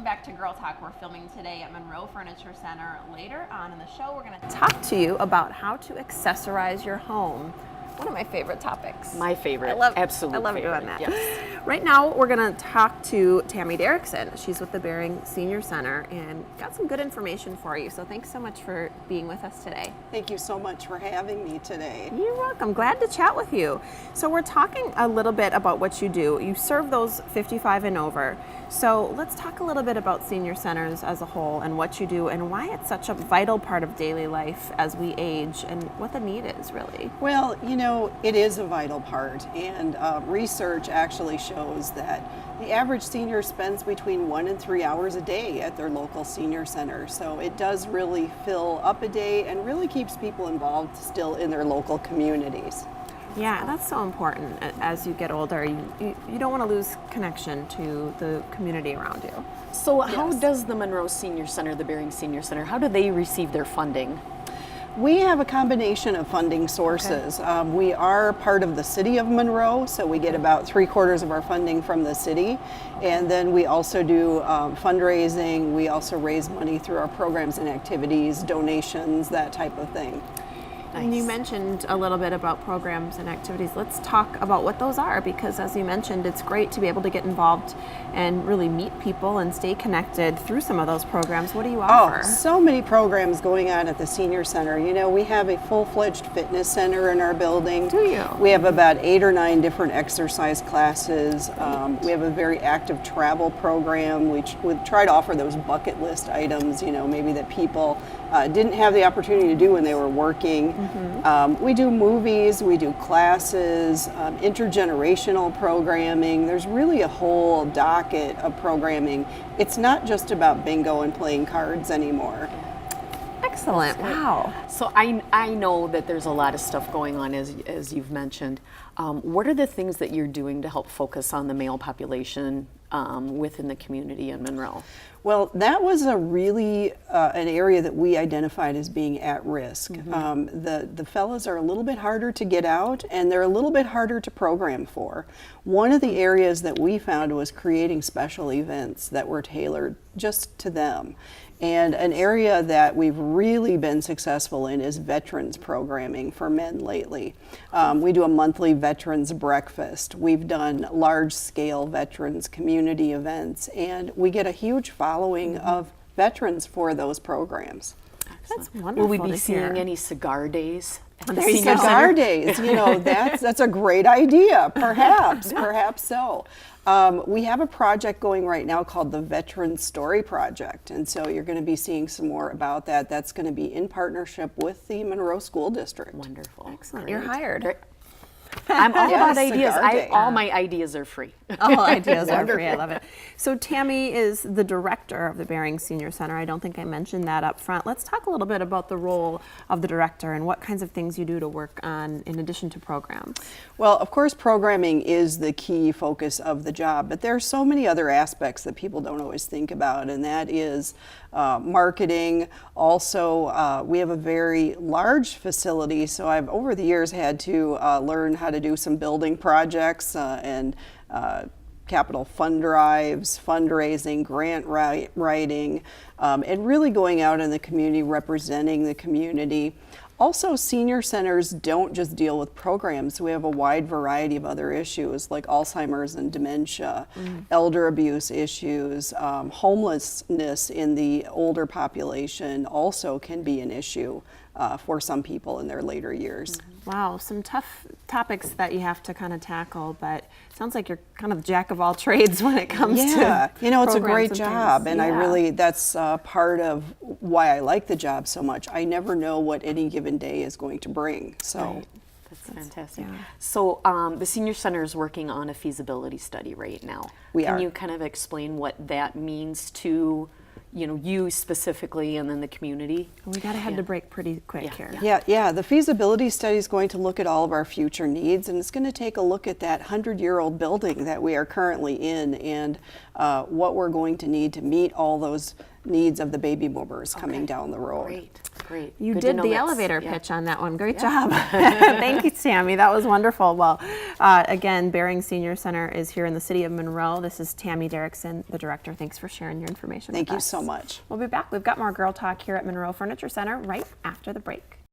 welcome back to Girl Talk. We're filming today at Monroe Furniture Center. Later on in the show, we're going to talk to you about how to accessorize your home. One of my favorite topics. My favorite. Absolutely. I love favorite. doing that. Yes. Right now, we're going to talk to Tammy Derrickson. She's with the Behring Senior Center and got some good information for you. So thanks so much for being with us today. Thank you so much for having me today. You're welcome. Glad to chat with you. So we're talking a little bit about what you do. You serve those 55 and over. So let's talk a little bit about senior centers as a whole and what you do and why it's such a vital part of daily life as we age and what the need is really. Well, you know, it is a vital part, and research actually shows that the average senior spends between 1 and 3 hours a day at their local senior center. So it does really fill up a day and really keeps people involved still in their local communities. Yeah, that's so important. As you get older, you don't want to lose connection to the community around you. So how does the Monroe Senior Center, the Behring Senior Center, how do they receive their funding? We have a combination of funding sources. Okay. We are part of the city of Monroe, so we get about 3/4 of our funding from the city. And then we also do fundraising. We also raise money through our programs and activities, donations, that type of thing. Nice. And you mentioned a little bit about programs and activities. Let's talk about what those are, because as you mentioned, it's great to be able to get involved and really meet people and stay connected through some of those programs. What do you offer? Oh, so many programs going on at the Senior Center. You know, we have a full-fledged fitness center in our building. Do you? We have about 8 or 9 different exercise classes. We have a very active travel program. We try to offer those bucket list items, you know, maybe that people didn't have the opportunity to do when they were working. Mm-hmm. We do movies, we do classes, intergenerational programming. There's really a whole docket of programming. It's not just about bingo and playing cards anymore. Excellent. Wow. So I know that there's a lot of stuff going on, as you've mentioned. What are the things that you're doing to help focus on the male population within the community in Monroe? Well, that was a really an area that we identified as being at risk. Mm-hmm. The fellas are a little bit harder to get out, and they're a little bit harder to program for. One of the areas that we found was creating special events that were tailored just to them. And an area that we've really been successful in is veterans programming for men lately. We do a monthly veterans breakfast. We've done large-scale veterans community events, and we get a huge following of veterans for those programs. That's wonderful. Will we be seeing any cigar days? Cigar days, you know, that's a great idea. Perhaps so. We have a project going right now called the Veteran Story Project, and so you're going to be seeing some more about that. That's going to be in partnership with the Monroe School District. Wonderful. Excellent. You're hired. Great. I'm all about Yes, ideas. cigar day. All my ideas are free. All ideas are free. I love it. So Tammy is the director of the Behring Senior Center. I don't think I mentioned that up front. Let's talk a little bit about the role of the director and what kinds of things you do to work on in addition to programs. Well, of course, programming is the key focus of the job, but there are so many other aspects that people don't always think about, and that is marketing. Also, we have a very large facility, so I've over the years had to learn how to do some building projects and capital fund drives, fundraising, grant writing, and really going out in the community, representing the community. Also, senior centers don't just deal with programs. We have a wide variety of other issues like Alzheimer's and dementia, elder abuse issues, homelessness in the older population also can be an issue for some people in their later years. Wow, some tough topics that you have to kind of tackle, but it sounds like you're kind of jack of all trades when it comes to you know, it's a great programs and job, things. and I really, that's part of why I like the job so much. I never know what any given day is going to bring, so. Right. That's fantastic. Yeah. So the Senior Center is working on a feasibility study right now. Can you kind of explain what that means to you specifically and then the community? We got to head to break pretty quick here. Yeah, the feasibility study is going to look at all of our future needs, and it's going to take a look at that 100-year-old building that we are currently in and what we're going to need to meet all those needs of the baby boomers coming down the road. Great. Great. You Good to did know the that's- elevator yeah. pitch on that one. Great job. Thank you, Tammy. That was wonderful. Well, again, Behring Senior Center is here in the city of Monroe. This is Tammy Derrickson, the director. Thanks for sharing your information Thank with you us. so much. We'll be back. We've got more Girl Talk here at Monroe Furniture Center right after the break.